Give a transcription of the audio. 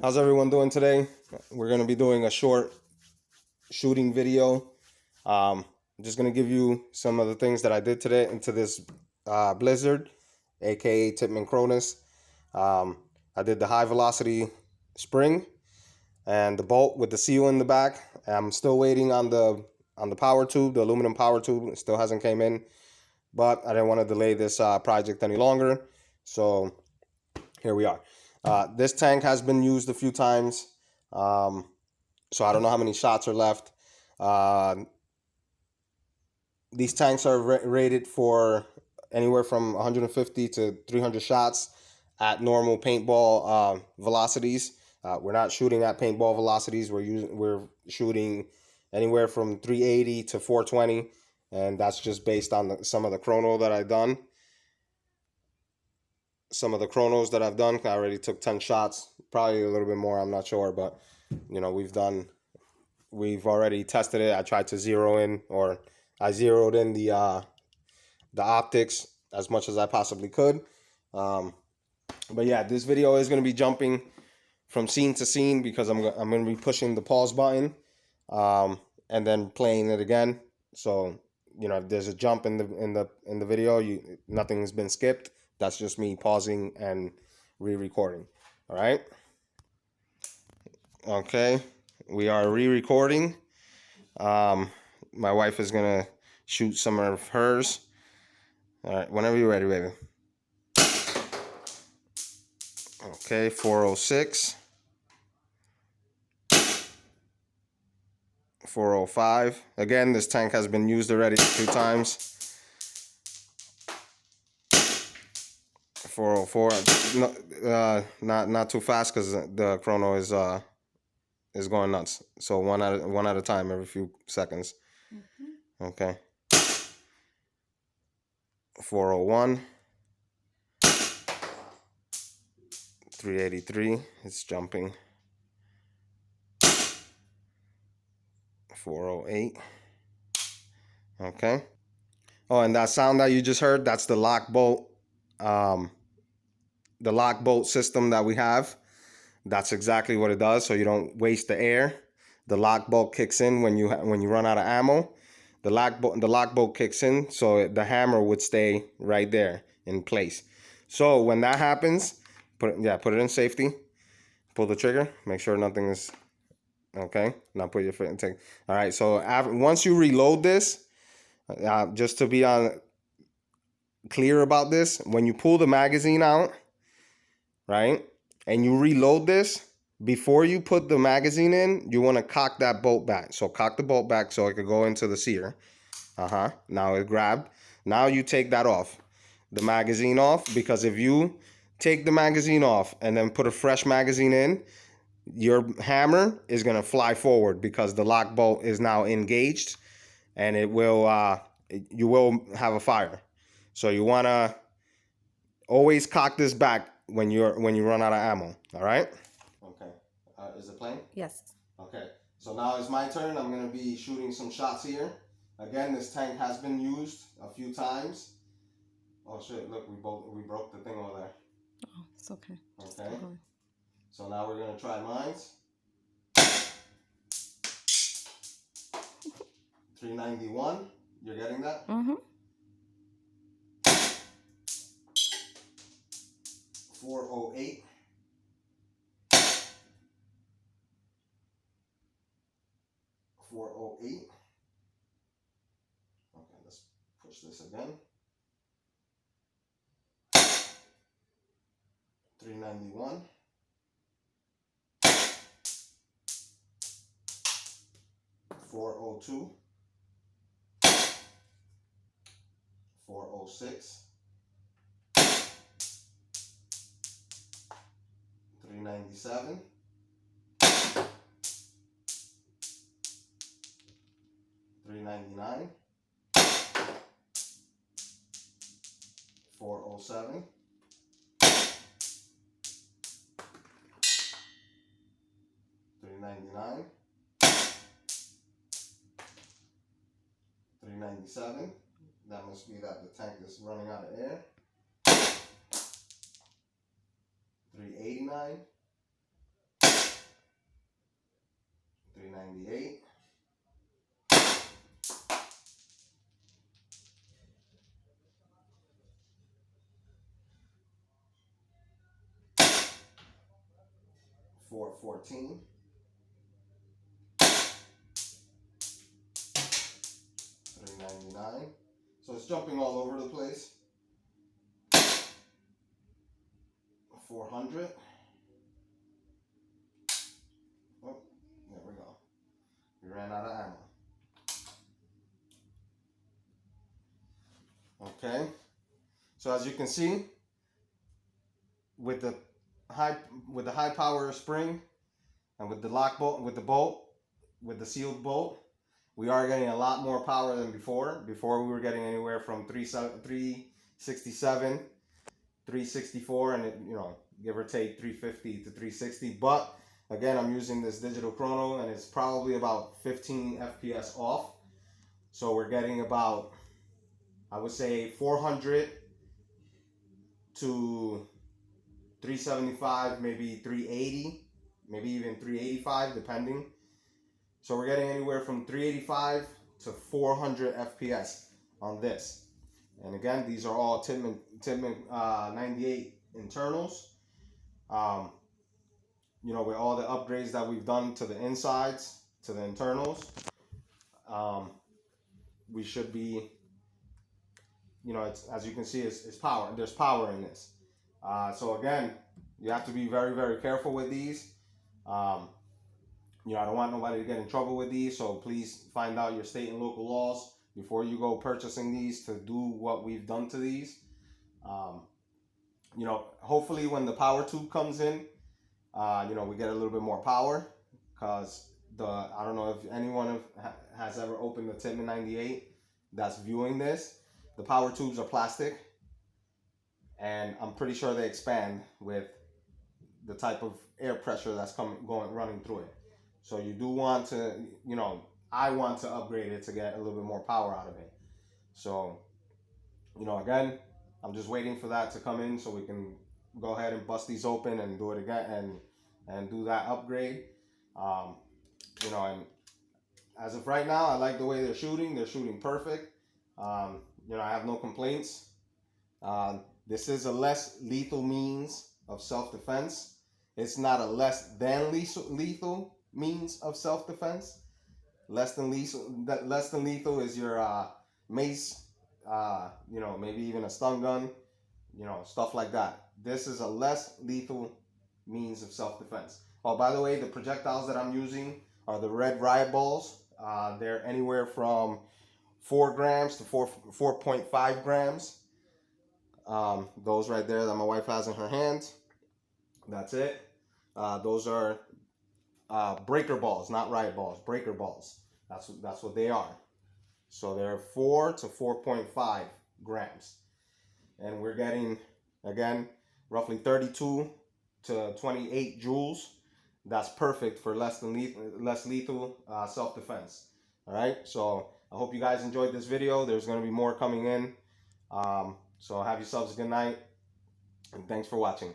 How's everyone doing today? We're going to be doing a short shooting video. I'm just going to give you some of the things that I did today into this blizzard, aka Tippmann Cronus. Um, I did the high velocity spring and the bolt with the seal in the back. I'm still waiting on the power tube, the aluminum power tube. It still hasn't came in, but I didn't want to delay this project any longer. So here we are. This tank has been used a few times. Um, so I don't know how many shots are left. Uh, these tanks are rated for anywhere from 150 to 300 shots at normal paintball velocities. We're not shooting at paintball velocities. We're shooting anywhere from 380 to 420, and that's just based on some of the chrono that I've done. Some of the chronos that I've done, I already took 10 shots, probably a little bit more. I'm not sure, but we've already tested it. I tried to zero in, or I zeroed in the optics as much as I possibly could. But yeah, this video is going to be jumping from scene to scene because I'm going to be pushing the pause button, and then playing it again. So if there's a jump in the video, nothing's been skipped. That's just me pausing and re-recording. All right. Okay, we are re-recording. My wife is gonna shoot some of hers. All right, whenever you're ready, baby. Okay, 406, 405. Again, this tank has been used already 2 times. 404. No, not too fast because the chrono is going nuts. So one at a time every few seconds. Okay. 401. 383. It's jumping. 408. Okay. Oh, and that sound that you just heard, that's um, the lock bolt system that we have. That's exactly what it does, so you don't waste the air. The lock bolt kicks in when you run out of ammo. The lock bolt kicks in, so the hammer would stay right there in place. So when that happens, put it in safety. Pull the trigger. Make sure nothing is okay. Now put your foot and take. All right. So once you reload this, just to be clear about this, when you pull the magazine out, right, and you reload this, before you put the magazine in, you want to cock that bolt back. So cock the bolt back so it could go into the sear. Now it grabbed. Now you take that off, the magazine off, because if you take the magazine off and then put a fresh magazine in, your hammer is going to fly forward because the lock bolt is now engaged, and you will have a fire. So you want to always cock this back when you run out of ammo. All right. Okay. Is it playing? Yes. Okay. So now it's my turn. I'm gonna be shooting some shots here. Again, this tank has been used a few times. Oh shit! Look, we broke the thing over there. Oh, it's okay. Just Okay. keep going. So now we're gonna try mines. 391. You're getting that? Mm-hmm. 408. 408. Okay, let's push this again. 391. 402. 406. 397. 399. 407. 399. 397. That must be that the tank is running out of air. 389. 398. $4.14. $3.99. So it's jumping all over the place. 400. Oh, there we go. We ran out of ammo. Okay. So as you can see, with the high power spring and with the lock bolt, with the sealed bolt, we are getting a lot more power than before. Before we were getting anywhere from 367, 364, and it, give or take 350 to 360. But again, I'm using this digital chrono, and it's probably about 15 FPS off. So we're getting about, I would say, 400 to 375, maybe 380, maybe even 385, depending. So we're getting anywhere from 385 to 400 FPS on this. And again, these are all Tippmann 98 internals. With all the upgrades that we've done to the insides, to the internals, we should be, it's, as you can see, it's power. There's power in this. So again, you have to be very, very careful with these. I don't want nobody to get in trouble with these, so please find out your state and local laws before you go purchasing these to do what we've done to these. Hopefully when the power tube comes in, we get a little bit more power, because I don't know if anyone has ever opened the Tippmann 98 that's viewing this. The power tubes are plastic, and I'm pretty sure they expand with the type of air pressure that's running through it. So you do want to, I want to upgrade it to get a little bit more power out of it. So, again, I'm just waiting for that to come in so we can go ahead and bust these open and do it again and do that upgrade. And as of right now, I like the way they're shooting. They're shooting perfect. I have no complaints. This is a less lethal means of self-defense. It's not a less than lethal means of self-defense. Less than lethal is your mace, maybe even a stun gun, stuff like that. This is a less lethal means of self-defense. Oh, by the way, the projectiles that I'm using are the red riot balls. They're anywhere from 4 grams to 4.5 grams. Those right there that my wife has in her hand. That's it. Those are breaker balls, not riot balls. Breaker balls. That's what they are. So they're 4 to 4.5 grams, and we're getting, again, roughly 32 to 28 joules. That's perfect for less lethal self-defense. All right. So I hope you guys enjoyed this video. There's going to be more coming in. So have yourselves a good night, and thanks for watching.